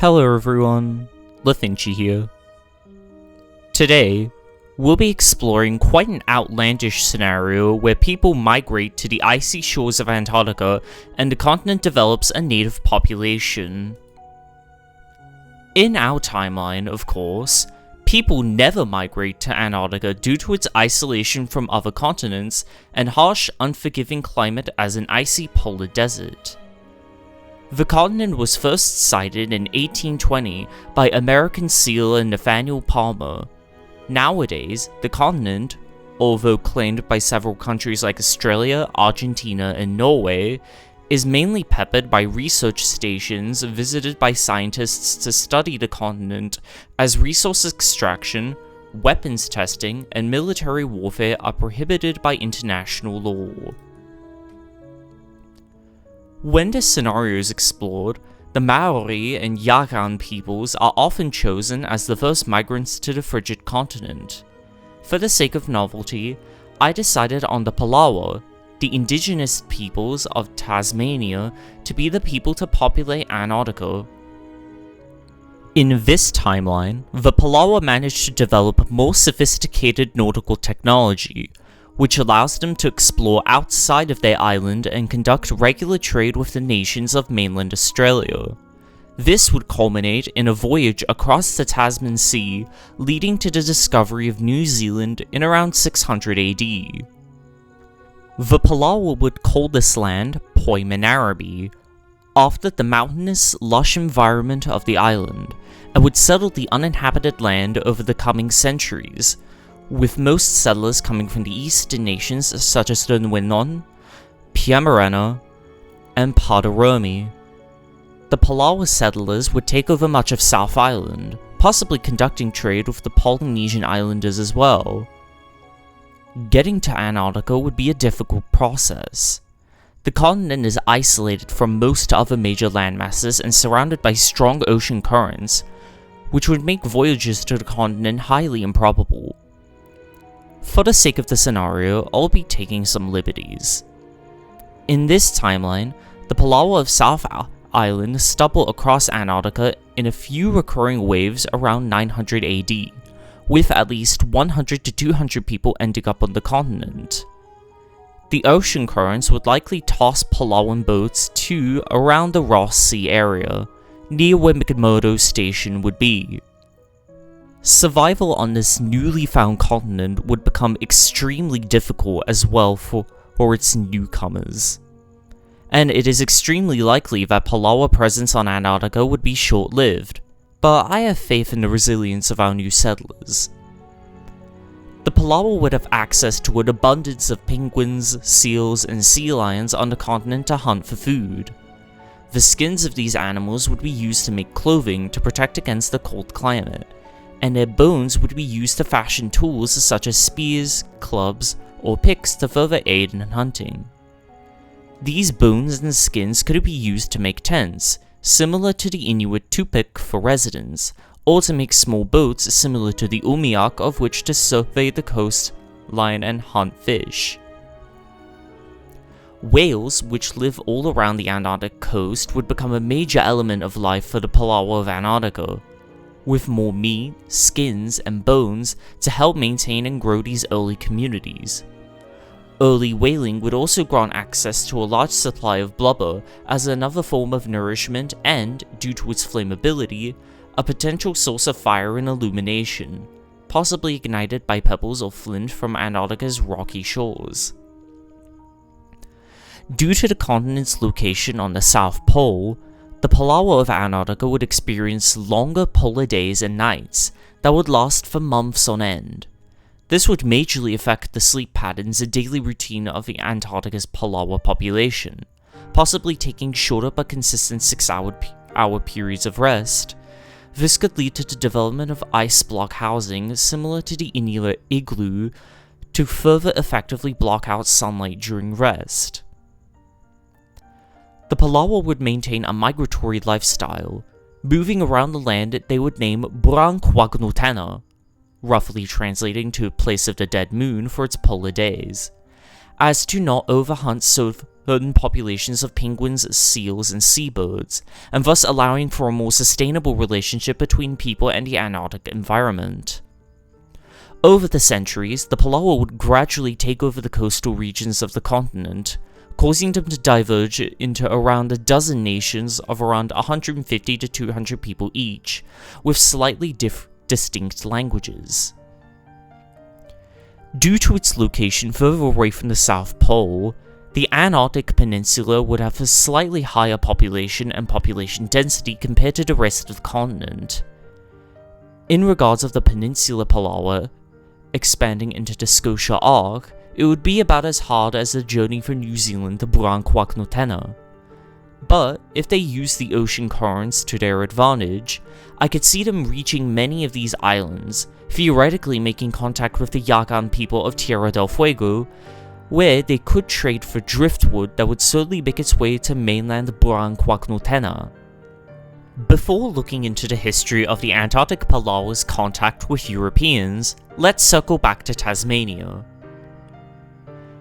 Hello everyone, Lethinchi here. Today, we'll be exploring quite an outlandish scenario where people migrate to the icy shores of Antarctica and the continent develops a native population. In our timeline, of course, people never migrate to Antarctica due to its isolation from other continents and harsh, unforgiving climate as an icy polar desert. The continent was first sighted in 1820 by American sealer Nathaniel Palmer. Nowadays, the continent, although claimed by several countries like Australia, Argentina, and Norway, is mainly peppered by research stations visited by scientists to study the continent, as resource extraction, weapons testing, and military warfare are prohibited by international law. When this scenario is explored, the Maori and Yaghan peoples are often chosen as the first migrants to the frigid continent. For the sake of novelty, I decided on the Palawa, the indigenous peoples of Tasmania, to be the people to populate Antarctica. In this timeline, the Palawa managed to develop more sophisticated nautical technology, which allows them to explore outside of their island and conduct regular trade with the nations of mainland Australia. This would culminate in a voyage across the Tasman Sea, leading to the discovery of New Zealand in around 600 AD. The Palawa would call this land Poimanarabi, after the mountainous, lush environment of the island, and would settle the uninhabited land over the coming centuries, with most settlers coming from the eastern nations such as the Nwenon, Piamarena, and Padaromi. The Palawa settlers would take over much of South Island, possibly conducting trade with the Polynesian islanders as well. Getting to Antarctica would be a difficult process. The continent is isolated from most other major landmasses and surrounded by strong ocean currents, which would make voyages to the continent highly improbable. For the sake of the scenario, I'll be taking some liberties. In this timeline, the Palawa of South Island stumble across Antarctica in a few recurring waves around 900 AD, with at least 100 to 200 people ending up on the continent. The ocean currents would likely toss Palawan boats to around the Ross Sea area, near where McMurdo Station would be. Survival on this newly found continent would become extremely difficult as well for its newcomers. And it is extremely likely that Palawa presence on Antarctica would be short-lived, but I have faith in the resilience of our new settlers. The Palawa would have access to an abundance of penguins, seals, and sea lions on the continent to hunt for food. The skins of these animals would be used to make clothing to protect against the cold climate, and their bones would be used to fashion tools such as spears, clubs, or picks to further aid in hunting. These bones and skins could be used to make tents, similar to the Inuit tupik for residence, or to make small boats similar to the umiak of which to survey the coastline and hunt fish. Whales, which live all around the Antarctic coast, would become a major element of life for the Palawa of Antarctica, with more meat, skins, and bones to help maintain and grow these early communities. Early whaling would also grant access to a large supply of blubber as another form of nourishment and, due to its flammability, a potential source of fire and illumination, possibly ignited by pebbles or flint from Antarctica's rocky shores. Due to the continent's location on the South Pole, the Palawa of Antarctica would experience longer polar days and nights that would last for months on end. This would majorly affect the sleep patterns and daily routine of the Antarctica's Palawa population, possibly taking shorter but consistent 6-hour periods of rest. This could lead to the development of ice block housing similar to the Inuit igloo to further effectively block out sunlight during rest. The Palawa would maintain a migratory lifestyle. Moving around the land they would name Burrangkwagnutenna, roughly translating to place of the dead moon for its polar days, as to not overhunt so certain populations of penguins, seals, and seabirds, and thus allowing for a more sustainable relationship between people and the Antarctic environment. Over the centuries, the Palawa would gradually take over the coastal regions of the continent, causing them to diverge into around a dozen nations of around 150 to 200 people each, with slightly distinct languages. Due to its location further away from the South Pole, the Antarctic Peninsula would have a slightly higher population and population density compared to the rest of the continent. In regards of the Peninsula Palawa expanding into the Scotia Arc, it would be about as hard as the journey from New Zealand to Burrangkwagnutenna. But if they use the ocean currents to their advantage, I could see them reaching many of these islands, theoretically making contact with the Yaghan people of Tierra del Fuego, where they could trade for driftwood that would certainly make its way to mainland Burrangkwagnutenna. Before looking into the history of the Antarctic Palawa's contact with Europeans, let's circle back to Tasmania.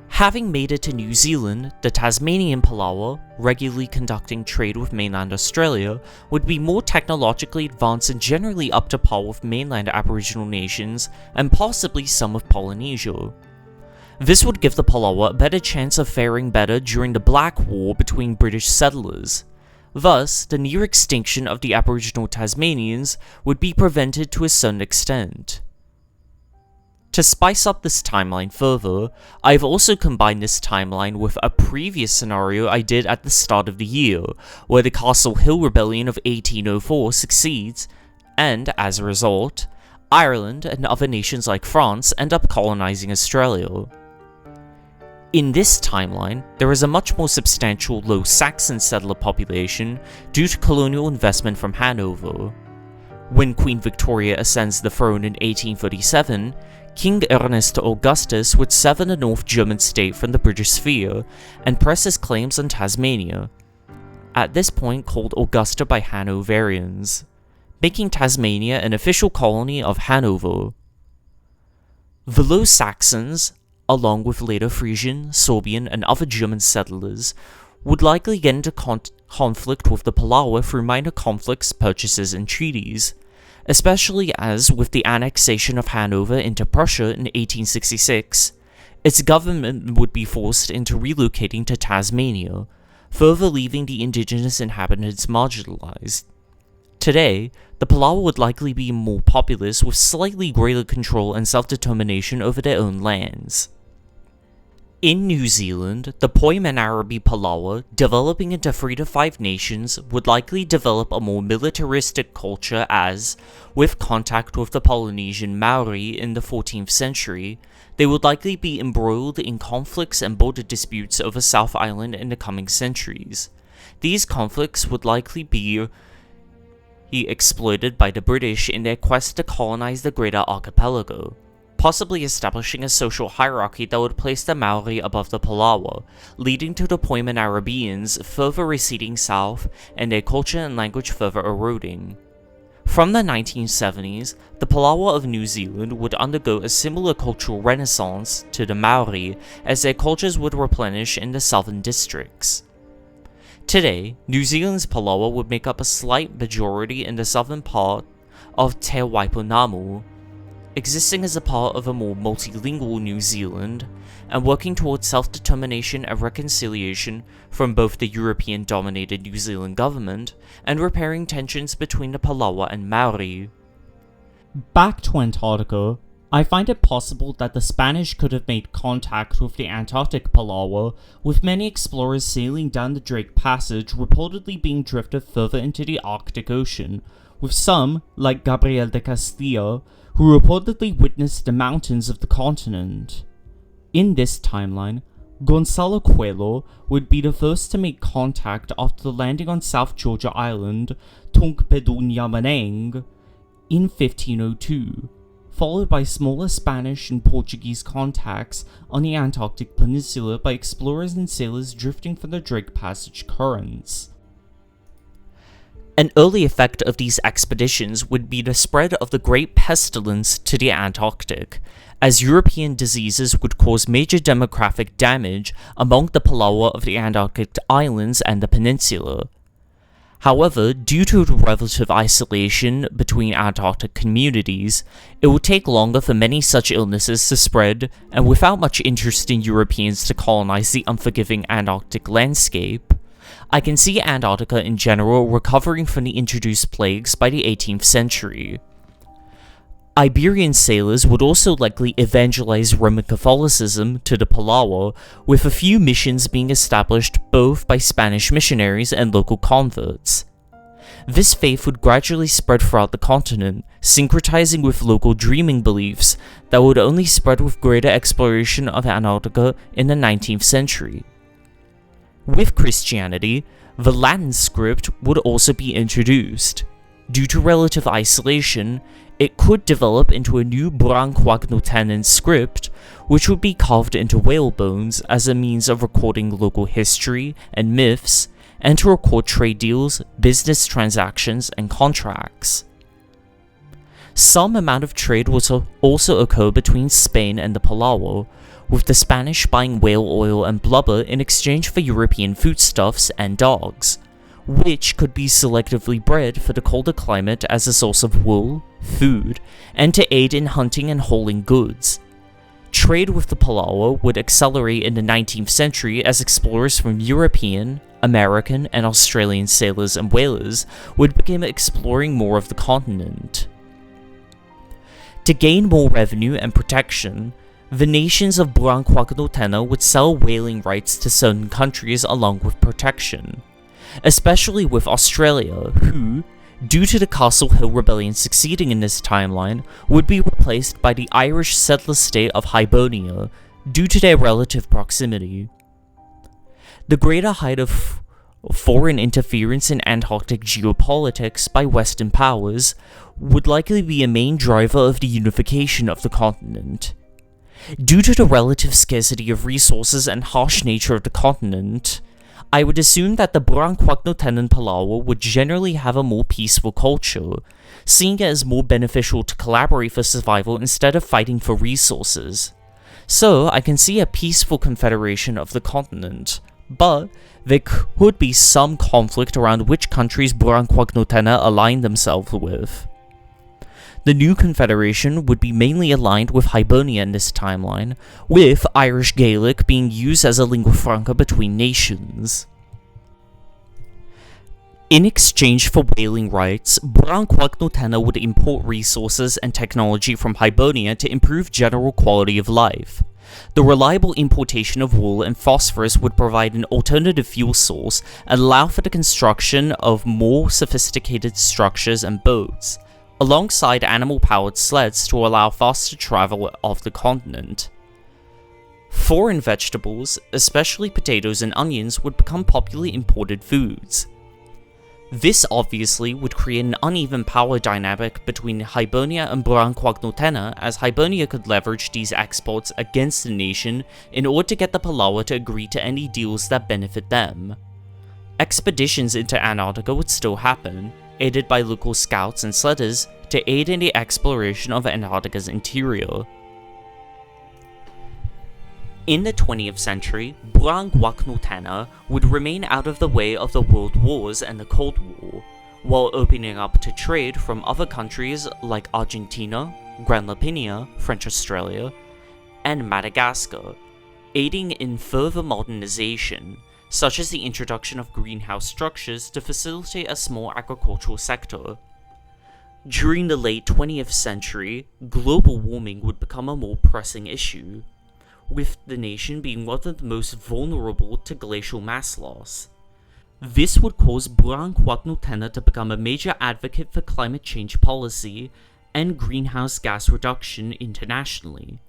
Having made it to New Zealand, the Tasmanian Palawa, regularly conducting trade with mainland Australia, would be more technologically advanced and generally up to par with mainland Aboriginal nations and possibly some of Polynesia. This would give the Palawa a better chance of faring better during the Black War between British settlers. Thus, the near extinction of the Aboriginal Tasmanians would be prevented to a certain extent. To spice up this timeline further, I've also combined this timeline with a previous scenario I did at the start of the year, where the Castle Hill Rebellion of 1804 succeeds, and as a result, Ireland and other nations like France end up colonizing Australia. In this timeline, there is a much more substantial low Saxon settler population due to colonial investment from Hanover. When Queen Victoria ascends the throne in 1837, King Ernest Augustus would sever the North German state from the British sphere and press his claims on Tasmania, at this point called Augusta by Hanoverians, making Tasmania an official colony of Hanover. The Low Saxons, along with later Frisian, Sorbian, and other German settlers, would likely get into conflict with the Palawa through minor conflicts, purchases, and treaties, especially as, with the annexation of Hanover into Prussia in 1866, its government would be forced into relocating to Tasmania, further leaving the indigenous inhabitants marginalized. Today, the Palawa would likely be more populous with slightly greater control and self-determination over their own lands. In New Zealand, the Poimanarabi Palawa, developing into 3 to 5 nations, would likely develop a more militaristic culture as, with contact with the Polynesian Maori in the 14th century, they would likely be embroiled in conflicts and border disputes over South Island in the coming centuries. These conflicts would likely be exploited by the British in their quest to colonize the greater archipelago, possibly establishing a social hierarchy that would place the Maori above the Palawa, leading to the Poimanarabians further receding south and their culture and language further eroding. From the 1970s, the Palawa of New Zealand would undergo a similar cultural renaissance to the Maori as their cultures would replenish in the southern districts. Today, New Zealand's Palawa would make up a slight majority in the southern part of Te Waipunamu, existing as a part of a more multilingual New Zealand, and working towards self-determination and reconciliation from both the European-dominated New Zealand government and repairing tensions between the Palawa and Maori. Back to Antarctica, I find it possible that the Spanish could have made contact with the Antarctic Palawa, with many explorers sailing down the Drake Passage reportedly being drifted further into the Arctic Ocean, with some, like Gabriel de Castilla, who reportedly witnessed the mountains of the continent. In this timeline, Gonçalo Coelho would be the first to make contact after landing on South Georgia Island, Tunkbedunyamaneng, in 1502, followed by smaller Spanish and Portuguese contacts on the Antarctic Peninsula by explorers and sailors drifting from the Drake Passage currents. An early effect of these expeditions would be the spread of the Great Pestilence to the Antarctic, as European diseases would cause major demographic damage among the Palawa of the Antarctic islands and the peninsula. However, due to the relative isolation between Antarctic communities, it would take longer for many such illnesses to spread, and without much interest in Europeans to colonize the unforgiving Antarctic landscape, I can see Antarctica in general recovering from the introduced plagues by the 18th century. Iberian sailors would also likely evangelize Roman Catholicism to the Palawa, with a few missions being established both by Spanish missionaries and local converts. This faith would gradually spread throughout the continent, syncretizing with local dreaming beliefs that would only spread with greater exploration of Antarctica in the 19th century. With Christianity, the Latin script would also be introduced. Due to relative isolation, it could develop into a new Burrangkwagnutenna script, which would be carved into whale bones as a means of recording local history and myths, and to record trade deals, business transactions, and contracts. Some amount of trade would also occur between Spain and the Palawa, with the Spanish buying whale oil and blubber in exchange for European foodstuffs and dogs, which could be selectively bred for the colder climate as a source of wool, food, and to aid in hunting and hauling goods. Trade with the Palawa would accelerate in the 19th century as explorers from European, American, and Australian sailors and whalers would begin exploring more of the continent. To gain more revenue and protection, the nations of Burrangkwagnutenna would sell whaling rights to certain countries along with protection, especially with Australia, who, due to the Castle Hill Rebellion succeeding in this timeline, would be replaced by the Irish settler state of Hibernia due to their relative proximity. The greater height of foreign interference in Antarctic geopolitics by Western powers would likely be a main driver of the unification of the continent. Due to the relative scarcity of resources and harsh nature of the continent, I would assume that the Burrangkwagnutenna Palawa would generally have a more peaceful culture, seeing it as more beneficial to collaborate for survival instead of fighting for resources. So, I can see a peaceful confederation of the continent, but there could be some conflict around which countries Burrangkwagnutenna align themselves with. The new confederation would be mainly aligned with Hibernia in this timeline, with Irish Gaelic being used as a lingua franca between nations. In exchange for whaling rights, Burrangkwagnutenna would import resources and technology from Hibernia to improve general quality of life. The reliable importation of wool and phosphorus would provide an alternative fuel source and allow for the construction of more sophisticated structures and boats, alongside animal-powered sleds to allow faster travel of the continent. Foreign vegetables, especially potatoes and onions, would become popularly imported foods. This obviously would create an uneven power dynamic between Hibernia and Burrangkwagnutenna, as Hibernia could leverage these exports against the nation in order to get the Palawa to agree to any deals that benefit them. Expeditions into Antarctica would still happen, aided by local scouts and sledders to aid in the exploration of Antarctica's interior. In the 20th century, Burrangkwagnutenna would remain out of the way of the World Wars and the Cold War, while opening up to trade from other countries like Argentina, Gran Lapiniya, French Australia, and Madagascar, aiding in further modernization, such as the introduction of greenhouse structures to facilitate a small agricultural sector. During the late 20th century, global warming would become a more pressing issue, with the nation being one of the most vulnerable to glacial mass loss. This would cause Burrangkwagnutenna to become a major advocate for climate change policy and greenhouse gas reduction internationally.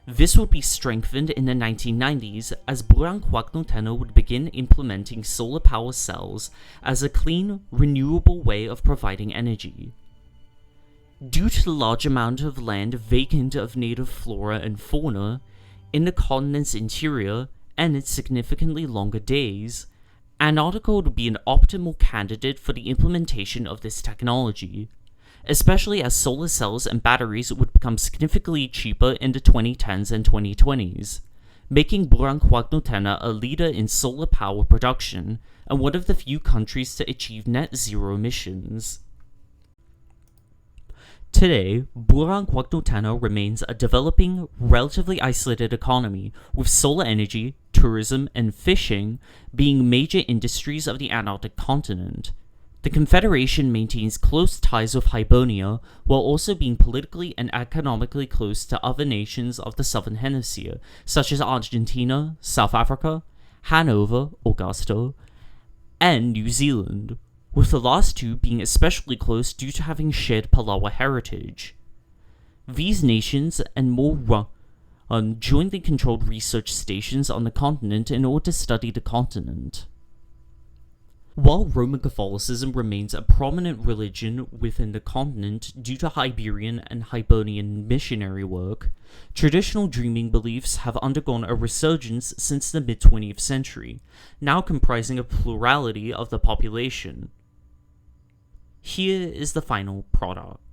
This would be strengthened in the 1990s as Burrangkwagnutenna would begin implementing solar power cells as a clean, renewable way of providing energy. Due to the large amount of land vacant of native flora and fauna in the continent's interior and its significantly longer days, Antarctica would be an optimal candidate for the implementation of this technology, especially as solar cells and batteries would become significantly cheaper in the 2010s and 2020s, making Burrangkwagnutenna a leader in solar power production and one of the few countries to achieve net zero emissions. Today, Burrangkwagnutenna remains a developing, relatively isolated economy, with solar energy, tourism, and fishing being major industries of the Antarctic continent. The Confederation maintains close ties with Hibernia, while also being politically and economically close to other nations of the Southern Hemisphere, such as Argentina, South Africa, Hanover, Augusta, and New Zealand, with the last two being especially close due to having shared Palawa heritage. These nations and more run jointly controlled research stations on the continent in order to study the continent. While Roman Catholicism remains a prominent religion within the continent due to Iberian and Hibernian missionary work, traditional dreaming beliefs have undergone a resurgence since the mid-20th century, now comprising a plurality of the population. Here is the final product.